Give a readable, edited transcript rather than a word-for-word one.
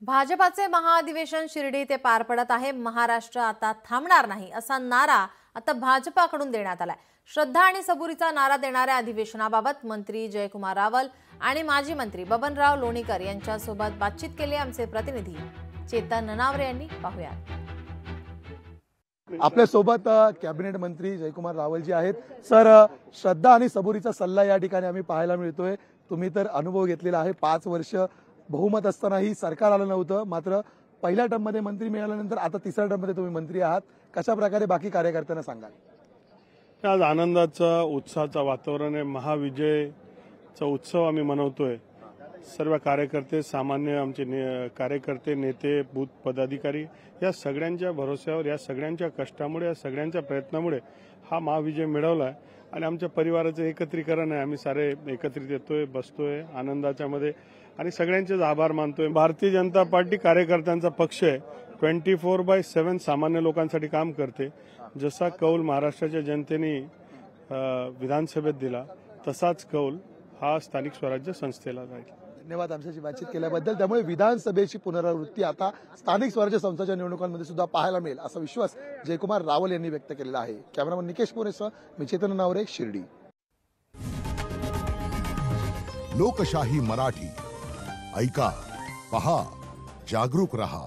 भाजपाचे महाअधिवेशन शिर्डी येथे पार पडत आहे। महाराष्ट्र आता थांबणार नाही असा नारा आता भाजपाकडून देण्यात आलाय। श्रद्धा आणि सबुरीचा नारा देणाऱ्या अधिवेशनाबाबत मंत्री जयकुमार रावल आणि माजी मंत्री बबनराव लोणीकर यांच्यासोबत बातचीत केली आमचे प्रतिनिधी चेतन ननावरे यांनी। पाहूया। आपल्या सोबत कॅबिनेट मंत्री जयकुमार रावल जी आहेत। सर, श्रद्धा आणि सबुरीचा सल्ला या ठिकाणी आम्ही पाहायला मिळतोय। तुम्ही तर अनुभव घेतलेला आहे, 5 वर्ष बहुमत असतानाही सरकार आलं नव्हतं, मात्र पहिल्या टर्म मध्ये मंत्री मिळाल्यानंतर आता तिसऱ्या टर्म मध्ये तुम्ही मंत्री आहात। कशा प्रकारे बाकी कार्यकर्त्यांना सांगाल? आज आनंदाचा उत्साहाचा वातावरण आहे। महाविजयचा उत्सव आम्ही मनवतोय। सर्व कार्यकर्ते, सामान्य आमचे कार्यकर्ते, नेते, बूथ पदाधिकारी या सगळ्यांच्या भरोश्यावर, या सगळ्यांच्या कष्टामुळे, या सगळ्यांच्या प्रयत्नामुळे हा महाविजय मिळवलाय आणि आमच्या परिवाराचं एकत्रीकरण आहे। आम्ही सारे एकत्रित येतोय, बसतोय आनंदाच्या मध्ये आणि सगळ्यांचेच आभार मानतोय। भारतीय जनता पार्टी कार्यकर्त्यांचा पक्ष आहे। 24/7 सामान्य लोकांसाठी काम करते। जसा कौल महाराष्ट्राच्या जनतेने विधानसभेत दिला तसाच कौल हा स्थानिक स्वराज्य संस्थेला जाईल। धन्यवाद आमच्याशी बातचीत केल्याबद्दल। त्यामुळे विधानसभेची पुनरावृत्ती आता स्थानिक स्वराज्य संस्थांच्या निवडणुकांमध्ये सुद्धा पाहायला मिळेल असा विश्वास जयकुमार रावल यांनी व्यक्त केलेला आहे। कॅमेरामन निकेश पुरेसह मी चेतन ननावरे, शिर्डी। लोकशाही मराठी ऐका, पहा, जागरूक रहा।